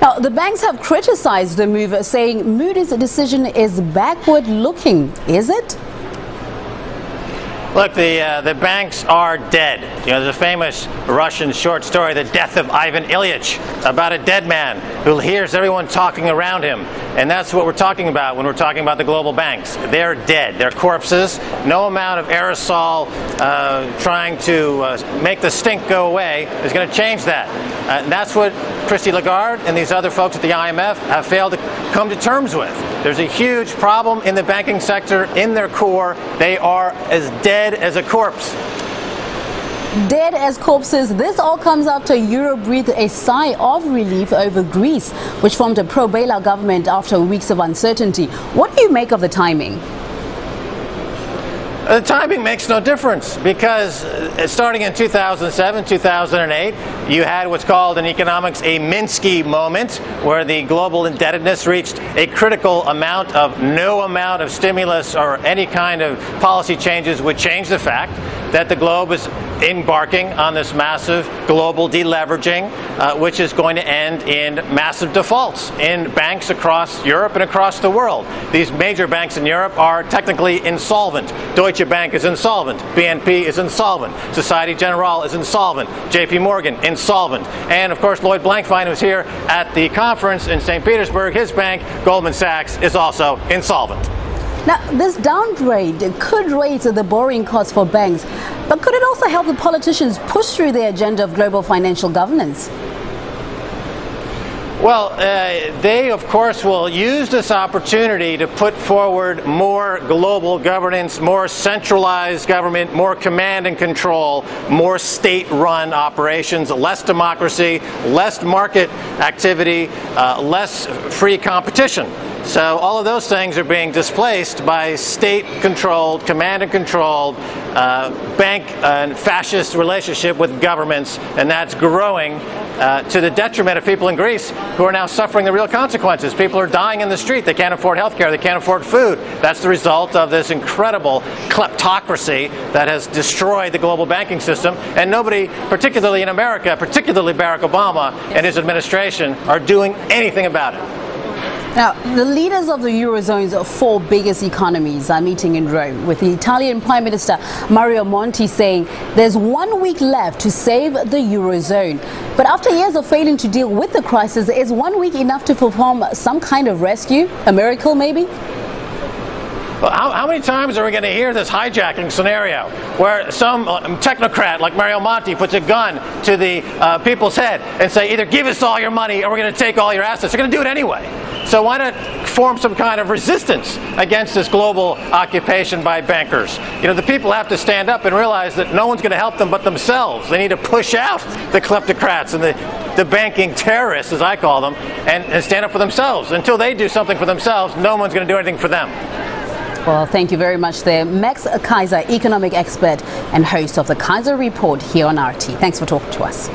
Now, the banks have criticized the move, saying Moody's decision is backward-looking. Is it? Look, the banks are dead. You know, there's a famous Russian short story, The Death of Ivan Ilyich, about a dead man who hears everyone talking around him. And that's what we're talking about when we're talking about the global banks. They're dead. They're corpses. No amount of aerosol trying to make the stink go away is going to change that. And that's what Christine Lagarde and these other folks at the IMF have failed to come to terms with. There's a huge problem in the banking sector. In their core, they are as dead as a corpse. Dead as corpses. This all comes after Europe breathed a sigh of relief over Greece, which formed a pro-bailout government after weeks of uncertainty. What do you make of the timing? The timing makes no difference because starting in 2007, 2008, you had what's called in economics a Minsky moment, where the global indebtedness reached a critical amount of no amount of stimulus or any kind of policy changes would change the fact that the globe is embarking on this massive global deleveraging, which is going to end in massive defaults in banks across Europe and across the world. These major banks in Europe are technically insolvent. Deutsche Bank is insolvent. BNP is insolvent. Societe Generale is insolvent. JP Morgan, insolvent. And, of course, Lloyd Blankfein, who's here at the conference in St. Petersburg, his bank, Goldman Sachs, is also insolvent. Now, this downgrade could raise the borrowing costs for banks, but could it also help the politicians push through their agenda of global financial governance? Well, they, of course, will use this opportunity to put forward more global governance, more centralized government, more command and control, more state-run operations, less democracy, less market activity, less free competition. So all of those things are being displaced by state-controlled, command and controlled, bank and fascist relationship with governments, and that's growing to the detriment of people in Greece who are now suffering the real consequences. People are dying in the street. They can't afford health care. They can't afford food. That's the result of this incredible kleptocracy that has destroyed the global banking system. And nobody, particularly in America, particularly Barack Obama and his administration, are doing anything about it. Now, the leaders of the Eurozone's four biggest economies are meeting in Rome, with the Italian Prime Minister Mario Monti saying there's 1 week left to save the Eurozone. But after years of failing to deal with the crisis, is 1 week enough to perform some kind of rescue? A miracle, maybe? Well, how many times are we going to hear this hijacking scenario where some technocrat like Mario Monti puts a gun to the people's head and say, either give us all your money or we're going to take all your assets. They're going to do it anyway. So why not form some kind of resistance against this global occupation by bankers? You know, the people have to stand up and realize that no one's going to help them but themselves. They need to push out the kleptocrats and the banking terrorists, as I call them, and stand up for themselves. Until they do something for themselves, no one's going to do anything for them. Well, thank you very much there. Max Keiser, economic expert and host of the Keiser Report here on RT. Thanks for talking to us.